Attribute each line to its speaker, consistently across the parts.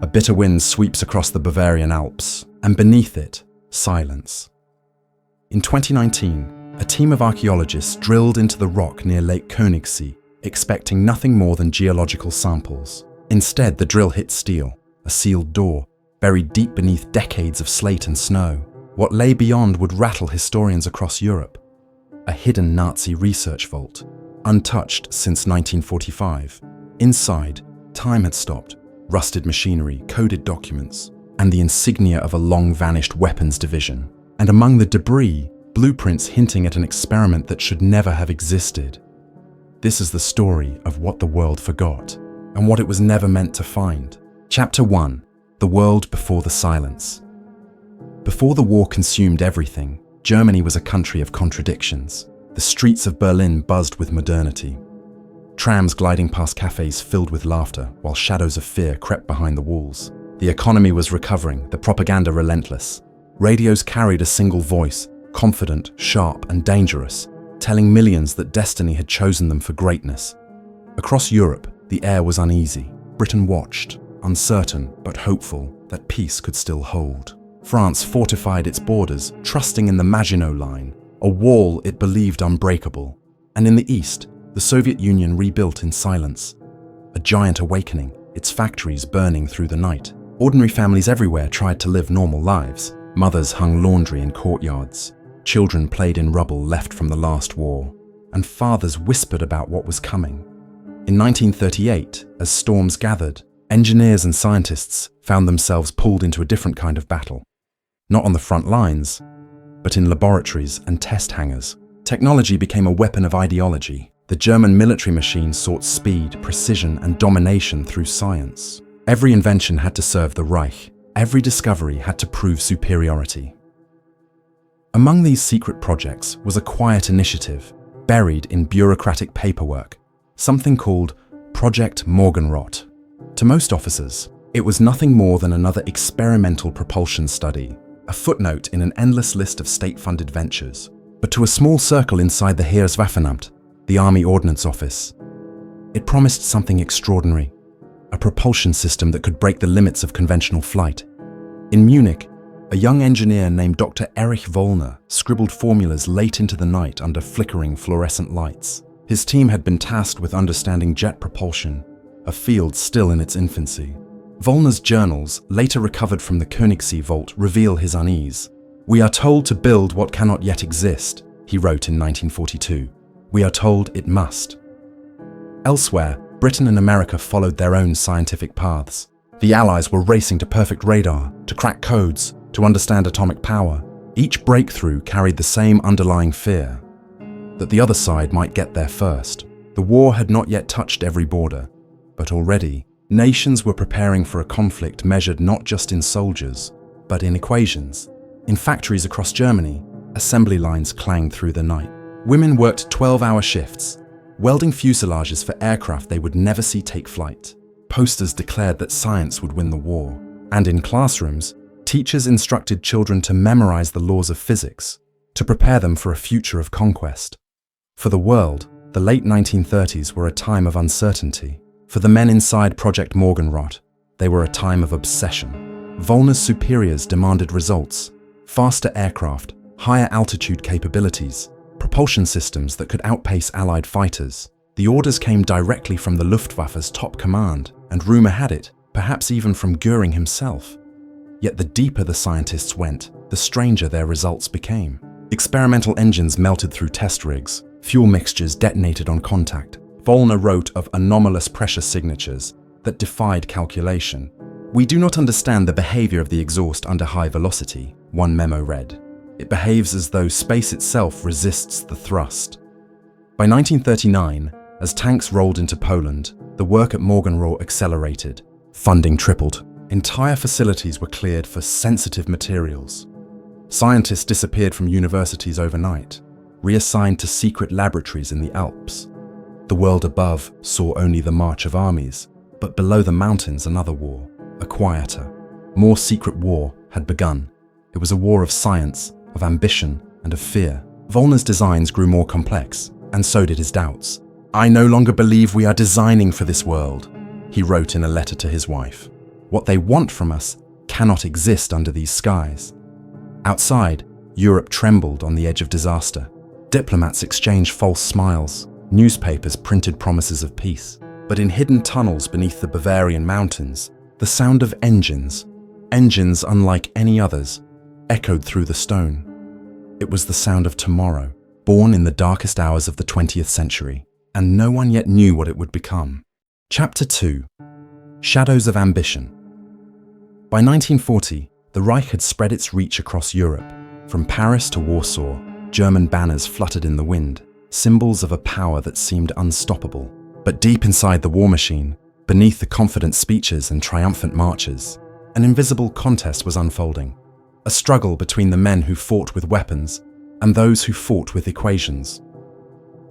Speaker 1: A bitter wind sweeps across the Bavarian Alps, and beneath it, silence. In 2019, a team of archaeologists drilled into the rock near Lake Königssee, expecting nothing more than geological samples. Instead, the drill hit steel, a sealed door, buried deep beneath decades of slate and snow. What lay beyond would rattle historians across Europe. A hidden Nazi research vault, untouched since 1945. Inside, time had stopped. Rusted machinery, coded documents, and the insignia of a long-vanished weapons division. And among the debris, blueprints hinting at an experiment that should never have existed. This is the story of what the world forgot, and what it was never meant to find. Chapter 1. The World Before the Silence. Before the war consumed everything, Germany was a country of contradictions. The streets of Berlin buzzed with modernity. Trams gliding past cafes filled with laughter, while shadows of fear crept behind the walls. The economy was recovering, the propaganda relentless. Radios carried a single voice, confident, sharp, and dangerous, telling millions that destiny had chosen them for greatness. Across Europe, the air was uneasy. Britain watched, uncertain but hopeful that peace could still hold. France fortified its borders, trusting in the Maginot Line, a wall it believed unbreakable. And in the east, the Soviet Union rebuilt in silence. A giant awakening, its factories burning through the night. Ordinary families everywhere tried to live normal lives. Mothers hung laundry in courtyards. Children played in rubble left from the last war. And fathers whispered about what was coming. In 1938, as storms gathered, engineers and scientists found themselves pulled into a different kind of battle. Not on the front lines, but in laboratories and test hangars. Technology became a weapon of ideology. The German military machine sought speed, precision, and domination through science. Every invention had to serve the Reich. Every discovery had to prove superiority. Among these secret projects was a quiet initiative, buried in bureaucratic paperwork, something called Project Morgenrot. To most officers, it was nothing more than another experimental propulsion study, a footnote in an endless list of state-funded ventures. But to a small circle inside the Heereswaffenamt, the Army Ordnance Office, it promised something extraordinary, a propulsion system that could break the limits of conventional flight. In Munich, a young engineer named Dr. Erich Wollner scribbled formulas late into the night under flickering fluorescent lights. His team had been tasked with understanding jet propulsion, a field still in its infancy. Wollner's journals, later recovered from the Königssee vault, reveal his unease. "We are told to build what cannot yet exist," he wrote in 1942. "We are told it must." Elsewhere, Britain and America followed their own scientific paths. The Allies were racing to perfect radar, to crack codes, to understand atomic power. Each breakthrough carried the same underlying fear, that the other side might get there first. The war had not yet touched every border, but already, nations were preparing for a conflict measured not just in soldiers, but in equations. In factories across Germany, assembly lines clanged through the night. Women worked 12-hour shifts, welding fuselages for aircraft they would never see take flight. Posters declared that science would win the war. And in classrooms, teachers instructed children to memorize the laws of physics, to prepare them for a future of conquest. For the world, the late 1930s were a time of uncertainty. For the men inside Project Morgenrot, they were a time of obsession. Wollner's superiors demanded results: faster aircraft, higher altitude capabilities, propulsion systems that could outpace Allied fighters. The orders came directly from the Luftwaffe's top command, and rumor had it, perhaps even from Göring himself. Yet the deeper the scientists went, the stranger their results became. Experimental engines melted through test rigs, fuel mixtures detonated on contact. Wollner wrote of anomalous pressure signatures that defied calculation. "We do not understand the behavior of the exhaust under high velocity," one memo read. "It behaves as though space itself resists the thrust." By 1939, as tanks rolled into Poland, the work at Morgenrot accelerated. Funding tripled. Entire facilities were cleared for sensitive materials. Scientists disappeared from universities overnight, reassigned to secret laboratories in the Alps. The world above saw only the march of armies, but below the mountains another war, a quieter, more secret war had begun. It was a war of science, of ambition, and of fear. Wollner's designs grew more complex, and so did his doubts. "I no longer believe we are designing for this world," he wrote in a letter to his wife. What they want from us cannot exist under these skies. Outside, Europe trembled on the edge of disaster. Diplomats exchanged false smiles. Newspapers printed promises of peace. But in hidden tunnels beneath the Bavarian mountains, the sound of engines unlike any others, echoed through the stone. It was the sound of tomorrow, born in the darkest hours of the 20th century, and no one yet knew what it would become. Chapter 2: Shadows of Ambition. By 1940, the Reich had spread its reach across Europe. From Paris to Warsaw, German banners fluttered in the wind, symbols of a power that seemed unstoppable. But deep inside the war machine, beneath the confident speeches and triumphant marches, an invisible contest was unfolding. A struggle between the men who fought with weapons and those who fought with equations.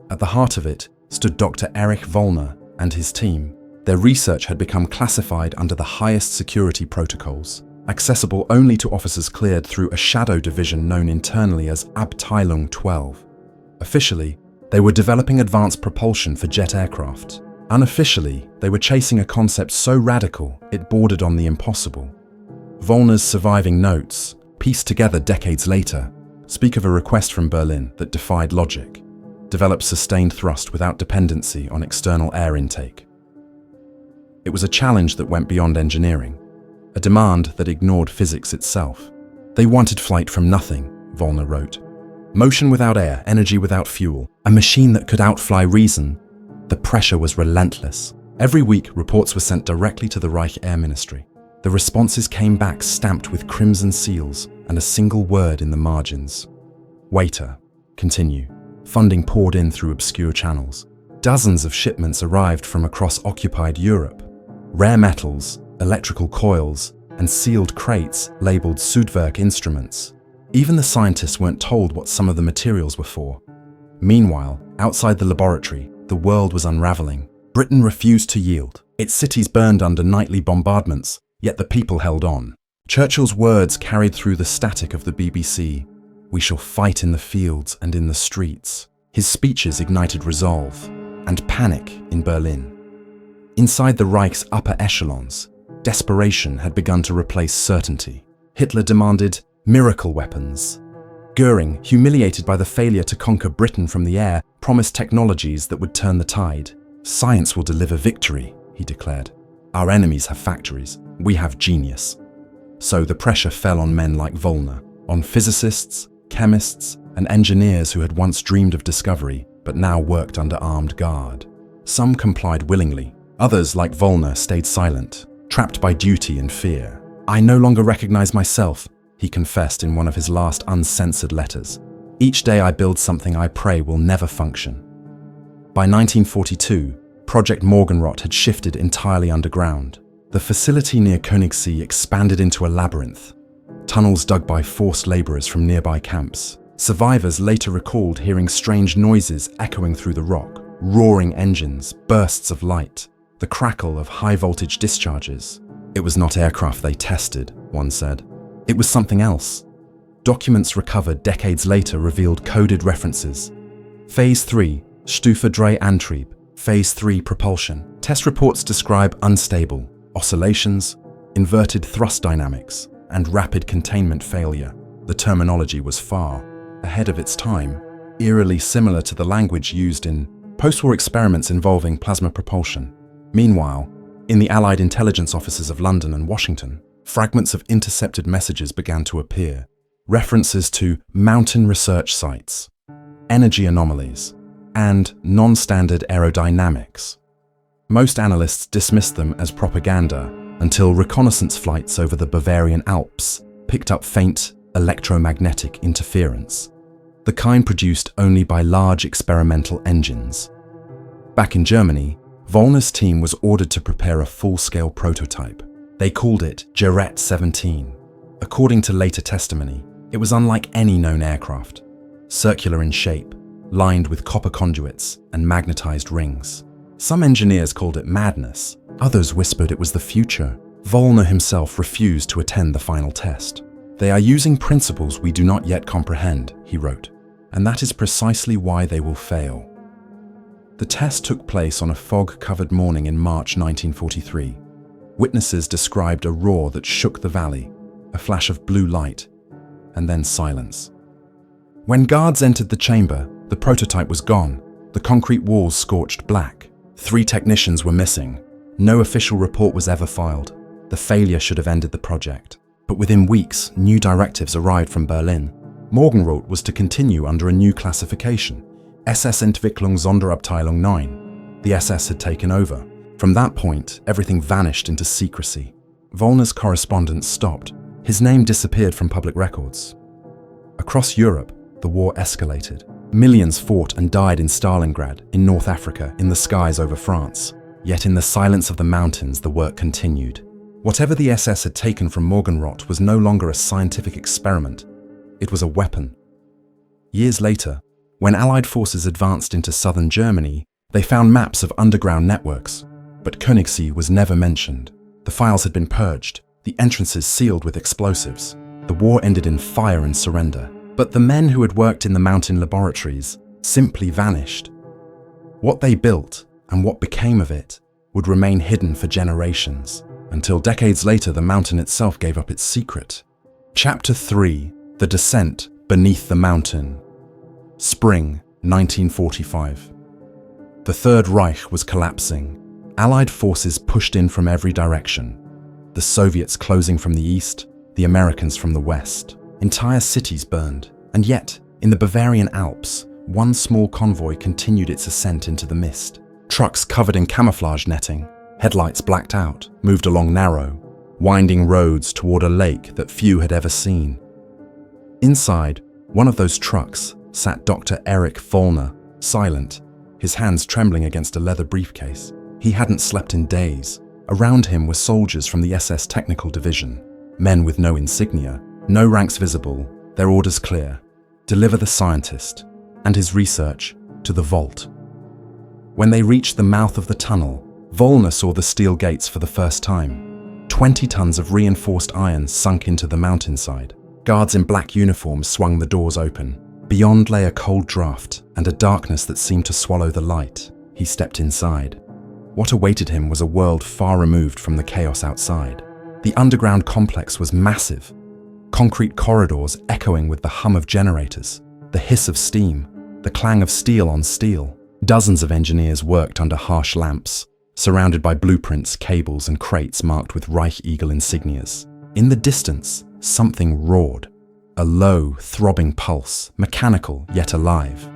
Speaker 1: At the heart of it stood Dr. Erich Wöllner and his team. Their research had become classified under the highest security protocols, accessible only to officers cleared through a shadow division known internally as Abteilung 12. Officially, they were developing advanced propulsion for jet aircraft. Unofficially, they were chasing a concept so radical it bordered on the impossible. Wöllner's surviving notes, pieced together decades later, speak of a request from Berlin that defied logic: develop sustained thrust without dependency on external air intake. It was a challenge that went beyond engineering, a demand that ignored physics itself. They wanted flight from nothing, Wöllner wrote. Motion without air, energy without fuel, a machine that could outfly reason. The pressure was relentless. Every week, reports were sent directly to the Reich Air Ministry. The responses came back stamped with crimson seals and a single word in the margins: waiter, continue. Funding poured in through obscure channels. Dozens of shipments arrived from across occupied Europe. Rare metals, electrical coils, and sealed crates labeled Südwerk instruments. Even the scientists weren't told what some of the materials were for. Meanwhile, outside the laboratory, the world was unraveling. Britain refused to yield. Its cities burned under nightly bombardments, yet the people held on. Churchill's words carried through the static of the BBC. We shall fight in the fields and in the streets. His speeches ignited resolve and panic in Berlin. Inside the Reich's upper echelons, desperation had begun to replace certainty. Hitler demanded miracle weapons. Goering, humiliated by the failure to conquer Britain from the air, promised technologies that would turn the tide. Science will deliver victory, he declared. Our enemies have factories. We have genius. So the pressure fell on men like Wöllner, on physicists, chemists, and engineers who had once dreamed of discovery, but now worked under armed guard. Some complied willingly. Others, like Wöllner, stayed silent, trapped by duty and fear. I no longer recognize myself, he confessed in one of his last uncensored letters. Each day I build something I pray will never function. By 1942, Project Morgenrot had shifted entirely underground. The facility near Königssee expanded into a labyrinth. Tunnels dug by forced laborers from nearby camps. Survivors later recalled hearing strange noises echoing through the rock, roaring engines, bursts of light, the crackle of high-voltage discharges. It was not aircraft they tested, one said. It was something else. Documents recovered decades later revealed coded references. Phase 3, Stufe 3 Antrieb, Phase 3 propulsion. Test reports describe unstable oscillations, inverted thrust dynamics, and rapid containment failure. The terminology was far ahead of its time, eerily similar to the language used in post-war experiments involving plasma propulsion. Meanwhile, in the Allied intelligence offices of London and Washington, fragments of intercepted messages began to appear. References to mountain research sites, energy anomalies, and non-standard aerodynamics. Most analysts dismissed them as propaganda until reconnaissance flights over the Bavarian Alps picked up faint electromagnetic interference, the kind produced only by large experimental engines. Back in Germany, Wöllner's team was ordered to prepare a full-scale prototype. They called it Gerät 17. According to later testimony, it was unlike any known aircraft, circular in shape, lined with copper conduits and magnetized rings. Some engineers called it madness, others whispered it was the future. Wöllner himself refused to attend the final test. They are using principles we do not yet comprehend, he wrote, and that is precisely why they will fail. The test took place on a fog-covered morning in March 1943. Witnesses described a roar that shook the valley, a flash of blue light, and then silence. When guards entered the chamber, the prototype was gone, the concrete walls scorched black. 3 technicians were missing. No official report was ever filed. The failure should have ended the project. But within weeks, new directives arrived from Berlin. Morgenrot was to continue under a new classification, SS-Entwicklung Sonderabteilung 9. The SS had taken over. From that point, everything vanished into secrecy. Wollner's correspondence stopped. His name disappeared from public records. Across Europe, the war escalated. Millions fought and died in Stalingrad, in North Africa, in the skies over France. Yet in the silence of the mountains, the work continued. Whatever the SS had taken from Morgenrot was no longer a scientific experiment. It was a weapon. Years later, when Allied forces advanced into southern Germany, they found maps of underground networks. But Königssee was never mentioned. The files had been purged, the entrances sealed with explosives. The war ended in fire and surrender. But the men who had worked in the mountain laboratories simply vanished. What they built and what became of it would remain hidden for generations, until decades later the mountain itself gave up its secret. Chapter 3: The Descent Beneath the Mountain. Spring 1945. The Third Reich was collapsing. Allied forces pushed in from every direction. The Soviets closing from the east, the Americans from the west. Entire cities burned, and yet, in the Bavarian Alps, one small convoy continued its ascent into the mist. Trucks covered in camouflage netting, headlights blacked out, moved along narrow, winding roads toward a lake that few had ever seen. Inside one of those trucks sat Dr. Erich Wollner, silent, his hands trembling against a leather briefcase. He hadn't slept in days. Around him were soldiers from the SS Technical Division, men with no insignia, no ranks visible, their orders clear: deliver the scientist and his research to the vault. When they reached the mouth of the tunnel, Wollner saw the steel gates for the first time. 20 tons of reinforced iron sunk into the mountainside. Guards in black uniforms swung the doors open. Beyond lay a cold draft and a darkness that seemed to swallow the light. He stepped inside. What awaited him was a world far removed from the chaos outside. The underground complex was massive. Concrete corridors echoing with the hum of generators, the hiss of steam, the clang of steel on steel. Dozens of engineers worked under harsh lamps, surrounded by blueprints, cables, and crates marked with Reich Eagle insignias. In the distance, something roared. A low, throbbing pulse, mechanical yet alive.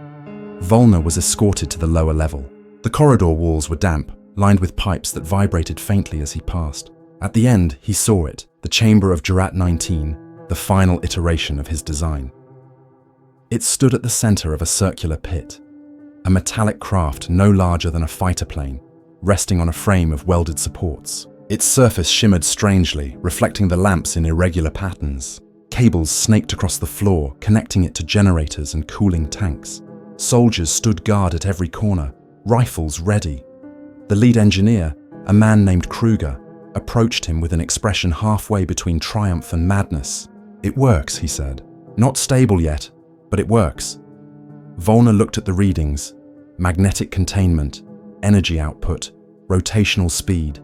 Speaker 1: Wollner was escorted to the lower level. The corridor walls were damp, lined with pipes that vibrated faintly as he passed. At the end, he saw it, the chamber of Jurat 19, the final iteration of his design. It stood at the center of a circular pit, a metallic craft no larger than a fighter plane, resting on a frame of welded supports. Its surface shimmered strangely, reflecting the lamps in irregular patterns. Cables snaked across the floor, connecting it to generators and cooling tanks. Soldiers stood guard at every corner, rifles ready. The lead engineer, a man named Kruger, approached him with an expression halfway between triumph and madness. "It works," he said. "Not stable yet, but it works." Wollner looked at the readings: magnetic containment, energy output, rotational speed,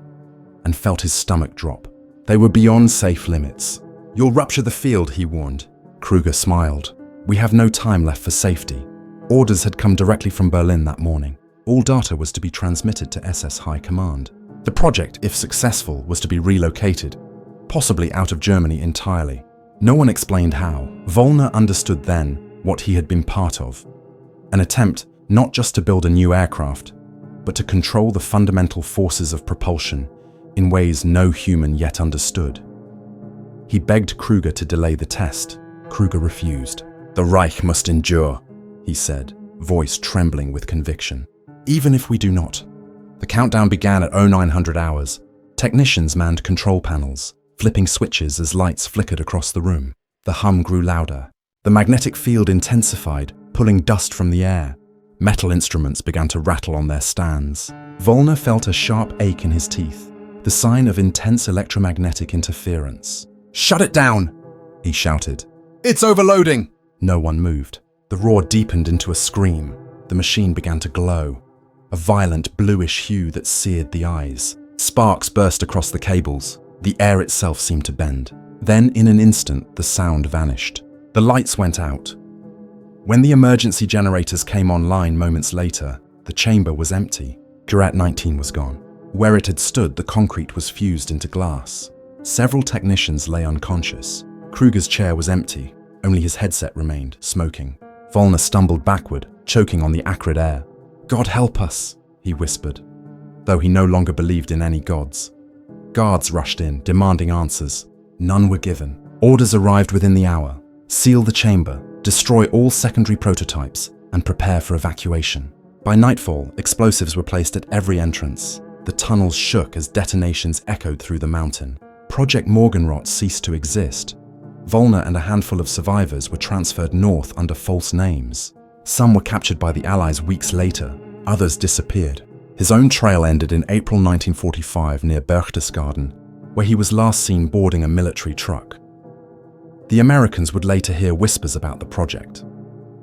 Speaker 1: and felt his stomach drop. They were beyond safe limits. "You'll rupture the field," he warned. Kruger smiled. "We have no time left for safety." Orders had come directly from Berlin that morning. All data was to be transmitted to SS High Command. The project, if successful, was to be relocated, possibly out of Germany entirely. No one explained how. Wollner understood then what he had been part of. An attempt not just to build a new aircraft, but to control the fundamental forces of propulsion in ways no human yet understood. He begged Kruger to delay the test. Kruger refused. "The Reich must endure," he said, voice trembling with conviction. "Even if we do not." The countdown began at 0900 hours. Technicians manned control panels, flipping switches as lights flickered across the room. The hum grew louder. The magnetic field intensified, pulling dust from the air. Metal instruments began to rattle on their stands. Wollner felt a sharp ache in his teeth, the sign of intense electromagnetic interference. "Shut it down!" he shouted. "It's overloading!" No one moved. The roar deepened into a scream. The machine began to glow, a violent bluish hue that seared the eyes. Sparks burst across the cables. The air itself seemed to bend. Then, in an instant, the sound vanished. The lights went out. When the emergency generators came online moments later, the chamber was empty. Jurat 19 was gone. Where it had stood, the concrete was fused into glass. Several technicians lay unconscious. Kruger's chair was empty. Only his headset remained, smoking. Volner stumbled backward, choking on the acrid air. "God help us," he whispered, though he no longer believed in any gods. Guards rushed in, demanding answers. None were given. Orders arrived within the hour. Seal the chamber, destroy all secondary prototypes, and prepare for evacuation. By nightfall, explosives were placed at every entrance. The tunnels shook as detonations echoed through the mountain. Project Morgenrot ceased to exist. Volner and a handful of survivors were transferred north under false names. Some were captured by the Allies weeks later. Others disappeared. His own trail ended in April 1945 near Berchtesgaden, where he was last seen boarding a military truck. The Americans would later hear whispers about the project.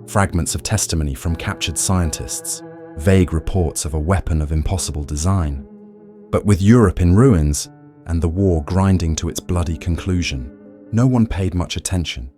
Speaker 1: Fragments of testimony from captured scientists, vague reports of a weapon of impossible design. But with Europe in ruins and the war grinding to its bloody conclusion, no one paid much attention.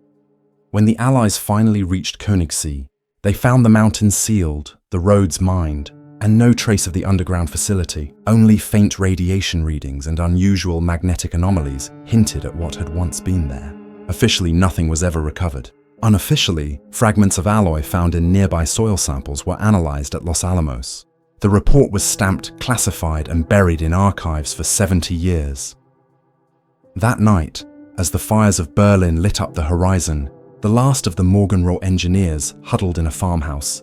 Speaker 1: When the Allies finally reached Königssee, they found the mountains sealed, the roads mined, and no trace of the underground facility. Only faint radiation readings and unusual magnetic anomalies hinted at what had once been there. Officially, nothing was ever recovered. Unofficially, fragments of alloy found in nearby soil samples were analyzed at Los Alamos. The report was stamped, classified, and buried in archives for 70 years. That night, as the fires of Berlin lit up the horizon, the last of the Morgenrot engineers huddled in a farmhouse.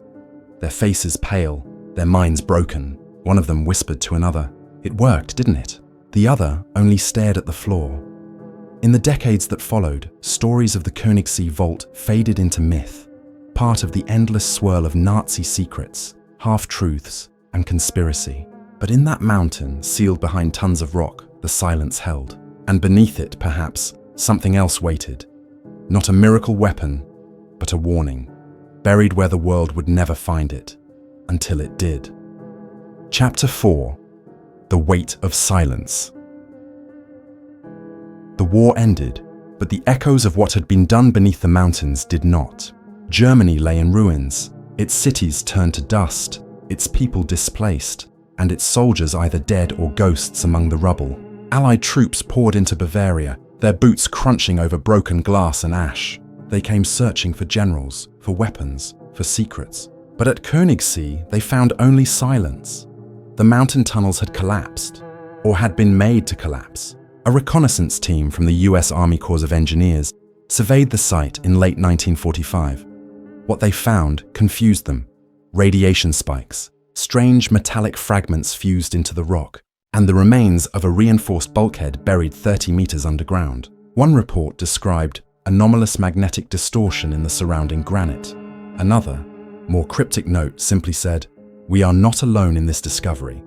Speaker 1: Their faces pale, their minds broken. One of them whispered to another, "It worked, didn't it?" The other only stared at the floor. In the decades that followed, stories of the Königssee Vault faded into myth, part of the endless swirl of Nazi secrets, half-truths, and conspiracy. But in that mountain, sealed behind tons of rock, the silence held. And beneath it, perhaps, something else waited. Not a miracle weapon, but a warning, buried where the world would never find it. Until it did. Chapter 4. The Weight of Silence. The war ended, but the echoes of what had been done beneath the mountains did not. Germany lay in ruins, its cities turned to dust, its people displaced, and its soldiers either dead or ghosts among the rubble. Allied troops poured into Bavaria, their boots crunching over broken glass and ash. They came searching for generals, for weapons, for secrets. But at Königssee, they found only silence. The mountain tunnels had collapsed, or had been made to collapse. A reconnaissance team from the US Army Corps of Engineers surveyed the site in late 1945. What they found confused them. Radiation spikes, strange metallic fragments fused into the rock, and the remains of a reinforced bulkhead buried 30 meters underground. One report described anomalous magnetic distortion in the surrounding granite. Another, more cryptic note simply said, "We are not alone in this discovery."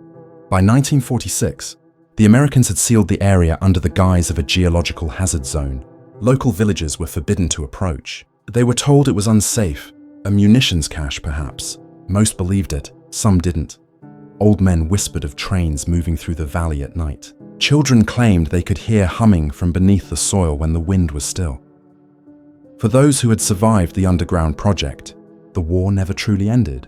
Speaker 1: By 1946, the Americans had sealed the area under the guise of a geological hazard zone. Local villagers were forbidden to approach. They were told it was unsafe, a munitions cache perhaps. Most believed it, some didn't. Old men whispered of trains moving through the valley at night. Children claimed they could hear humming from beneath the soil when the wind was still. For those who had survived the underground project, the war never truly ended.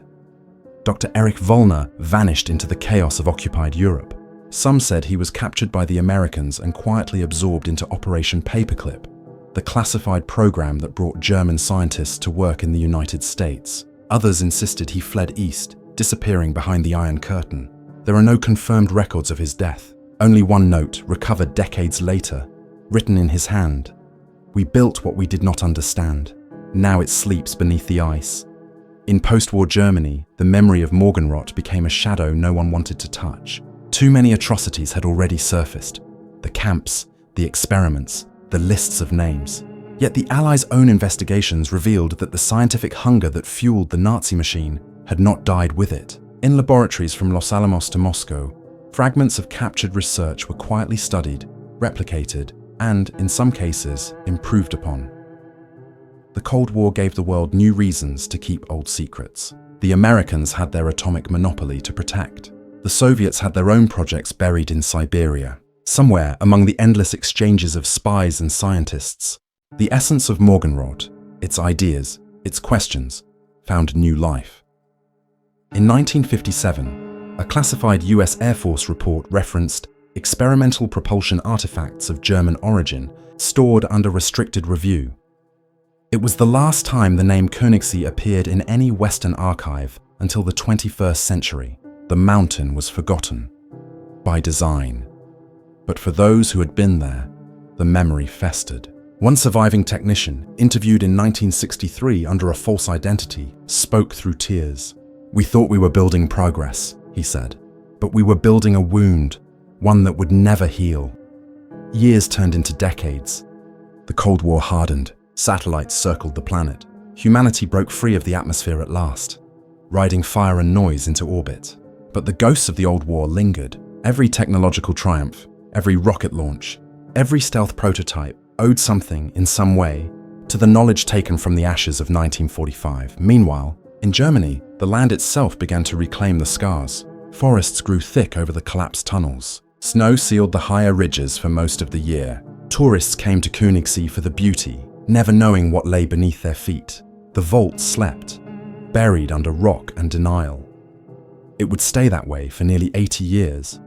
Speaker 1: Dr. Erich Volner vanished into the chaos of occupied Europe. Some said he was captured by the Americans and quietly absorbed into Operation Paperclip, the classified program that brought German scientists to work in the United States. Others insisted he fled east, disappearing behind the Iron Curtain. There are no confirmed records of his death. Only one note, recovered decades later, written in his hand. "We built what we did not understand. Now it sleeps beneath the ice." In post-war Germany, the memory of Morgenrot became a shadow no one wanted to touch. Too many atrocities had already surfaced. The camps, the experiments, the lists of names. Yet the Allies' own investigations revealed that the scientific hunger that fueled the Nazi machine had not died with it. In laboratories from Los Alamos to Moscow, fragments of captured research were quietly studied, replicated, and, in some cases, improved upon. The Cold War gave the world new reasons to keep old secrets. The Americans had their atomic monopoly to protect. The Soviets had their own projects buried in Siberia. Somewhere among the endless exchanges of spies and scientists, the essence of Morgenrot, its ideas, its questions, found new life. In 1957, a classified US Air Force report referenced experimental propulsion artifacts of German origin stored under restricted review. It was the last time the name Königssee appeared in any Western archive until the 21st century. The mountain was forgotten, by design. But for those who had been there, the memory festered. One surviving technician, interviewed in 1963 under a false identity, spoke through tears. "We thought we were building progress," he said, "but we were building a wound, one that would never heal." Years turned into decades. The Cold War hardened. Satellites circled the planet. Humanity broke free of the atmosphere at last, riding fire and noise into orbit. But the ghosts of the old war lingered. Every technological triumph, every rocket launch, every stealth prototype owed something, in some way, to the knowledge taken from the ashes of 1945. Meanwhile, in Germany, the land itself began to reclaim the scars. Forests grew thick over the collapsed tunnels. Snow sealed the higher ridges for most of the year. Tourists came to Königssee for the beauty, never knowing what lay beneath their feet. The vault slept, buried under rock and denial. It would stay that way for nearly 80 years.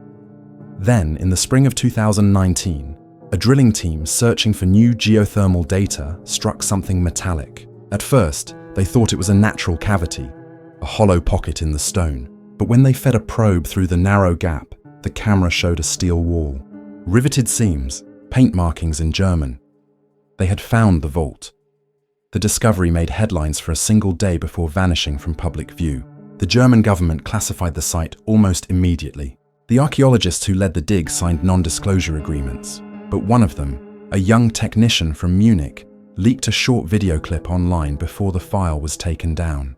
Speaker 1: Then, in the spring of 2019, a drilling team searching for new geothermal data struck something metallic. At first, they thought it was a natural cavity, a hollow pocket in the stone. But when they fed a probe through the narrow gap, the camera showed a steel wall. Riveted seams, paint markings in German. They had found the vault. The discovery made headlines for a single day before vanishing from public view. The German government classified the site almost immediately. The archaeologists who led the dig signed non-disclosure agreements, but one of them, a young technician from Munich, leaked a short video clip online before the file was taken down.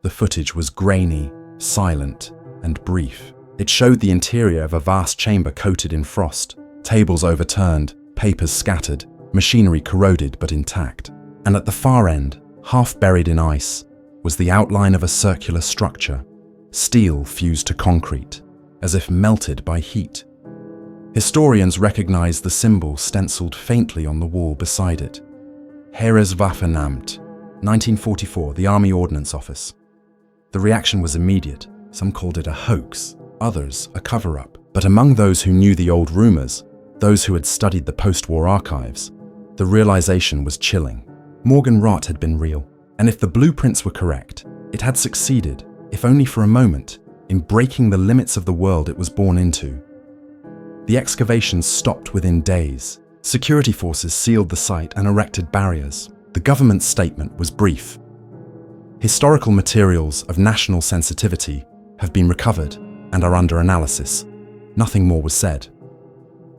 Speaker 1: The footage was grainy, silent, and brief. It showed the interior of a vast chamber coated in frost, tables overturned, papers scattered, machinery corroded but intact. And at the far end, half buried in ice, was the outline of a circular structure, steel fused to concrete, as if melted by heat. Historians recognize the symbol stenciled faintly on the wall beside it. Heereswaffenamt, 1944, the Army Ordnance Office. The reaction was immediate. Some called it a hoax, others a cover-up. But among those who knew the old rumors, those who had studied the post-war archives, the realization was chilling. Morgenrot had been real, and if the blueprints were correct, it had succeeded, if only for a moment, in breaking the limits of the world it was born into. The excavations stopped within days. Security forces sealed the site and erected barriers. The government's statement was brief. Historical materials of national sensitivity have been recovered and are under analysis. Nothing more was said.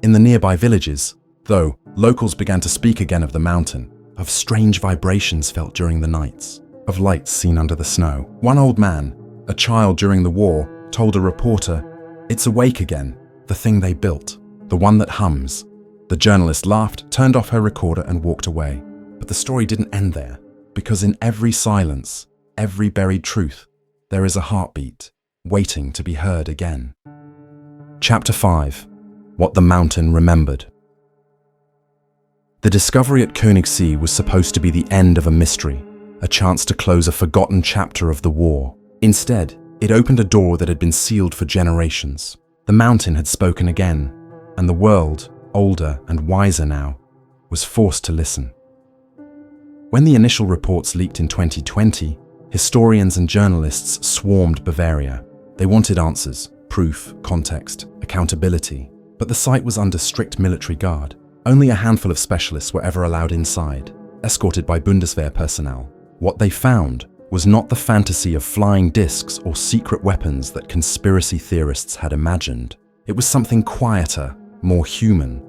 Speaker 1: In the nearby villages, though, locals began to speak again of the mountain, of strange vibrations felt during the nights, of lights seen under the snow. One old man, a child during the war, told a reporter, "It's awake again, the thing they built, the one that hums." The journalist laughed, turned off her recorder and walked away. But the story didn't end there, because in every silence, every buried truth, there is a heartbeat, waiting to be heard again. Chapter 5. What the Mountain Remembered. The discovery at Königssee was supposed to be the end of a mystery, a chance to close a forgotten chapter of the war. Instead, it opened a door that had been sealed for generations. The mountain had spoken again, and the world, older and wiser now, was forced to listen. When the initial reports leaked in 2020, historians and journalists swarmed Bavaria. They wanted answers, proof, context, accountability. But the site was under strict military guard. Only a handful of specialists were ever allowed inside, escorted by Bundeswehr personnel. What they found was not the fantasy of flying discs or secret weapons that conspiracy theorists had imagined. It was something quieter, more human,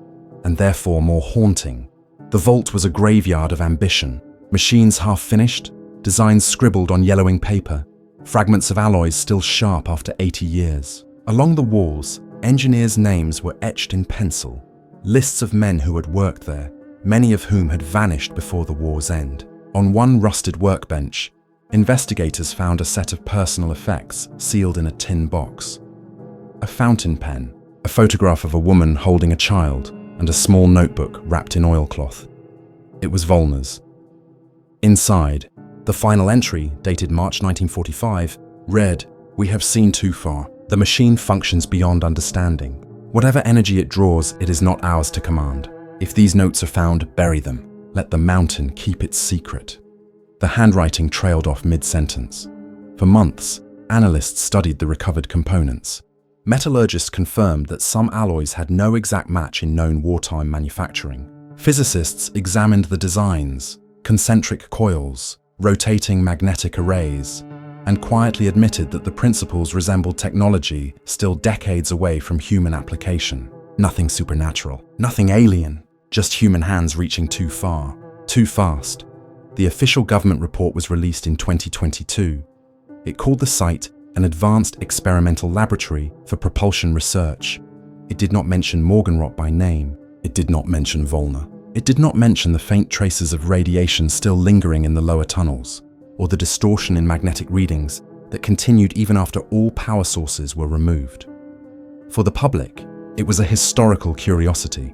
Speaker 1: and therefore more haunting. The vault was a graveyard of ambition, machines half finished, designs scribbled on yellowing paper, fragments of alloys still sharp after 80 years. Along the walls, engineers' names were etched in pencil, lists of men who had worked there, many of whom had vanished before the war's end. On one rusted workbench, investigators found a set of personal effects sealed in a tin box. a fountain pen, a photograph of a woman holding a child, and a small notebook wrapped in oilcloth. It was Volner's. Inside, the final entry, dated March 1945, read, "We have seen too far. The machine functions beyond understanding. Whatever energy it draws, it is not ours to command. If these notes are found, bury them. Let the mountain keep its secret." The handwriting trailed off mid-sentence. For months, analysts studied the recovered components. Metallurgists confirmed that some alloys had no exact match in known wartime manufacturing. Physicists examined the designs, concentric coils, rotating magnetic arrays, and quietly admitted that the principles resembled technology still decades away from human application. Nothing supernatural, nothing alien, just human hands reaching too far, too fast. The official government report was released in 2022. It called the site an advanced experimental laboratory for propulsion research. It did not mention Morgenrot by name. It did not mention Volner. It did not mention the faint traces of radiation still lingering in the lower tunnels, or the distortion in magnetic readings that continued even after all power sources were removed. For the public, it was a historical curiosity,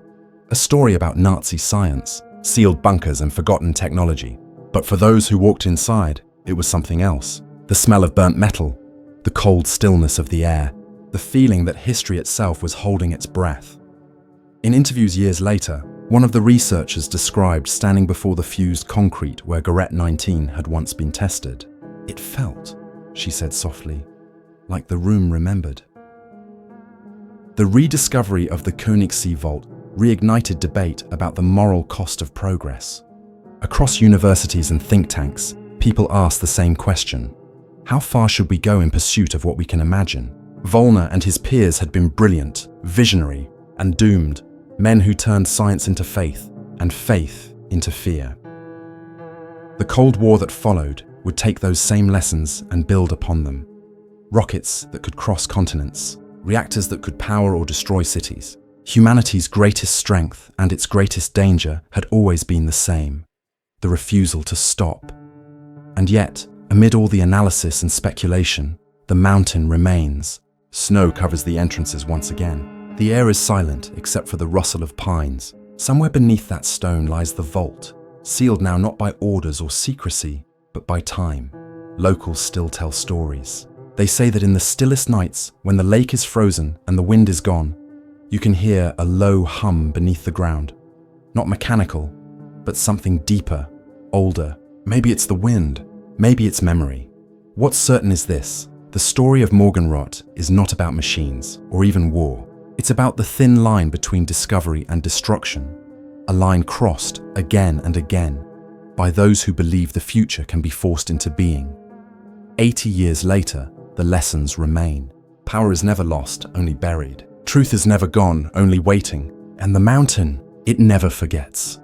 Speaker 1: a story about Nazi science, sealed bunkers and forgotten technology. But for those who walked inside, it was something else. The smell of burnt metal, the cold stillness of the air, the feeling that history itself was holding its breath. In interviews years later, one of the researchers described standing before the fused concrete where Garrett 19 had once been tested. "It felt," she said softly, "like the room remembered." The rediscovery of the Königssee Vault reignited debate about the moral cost of progress. Across universities and think tanks, people asked the same question. How far should we go in pursuit of what we can imagine? Volner and his peers had been brilliant, visionary, and doomed, men who turned science into faith, and faith into fear. The Cold War that followed would take those same lessons and build upon them. Rockets that could cross continents, reactors that could power or destroy cities. Humanity's greatest strength and its greatest danger had always been the same: the refusal to stop. And yet, amid all the analysis and speculation, the mountain remains. Snow covers the entrances once again. The air is silent except for the rustle of pines. Somewhere beneath that stone lies the vault, sealed now not by orders or secrecy, but by time. Locals still tell stories. They say that in the stillest nights, when the lake is frozen and the wind is gone, you can hear a low hum beneath the ground. Not mechanical, but something deeper, older. Maybe it's the wind, maybe it's memory. What's certain is this: the story of Morgenrot is not about machines or even war. It's about the thin line between discovery and destruction, a line crossed again and again by those who believe the future can be forced into being. 80 years later, the lessons remain. Power is never lost, only buried. Truth is never gone, only waiting. And the mountain, it never forgets.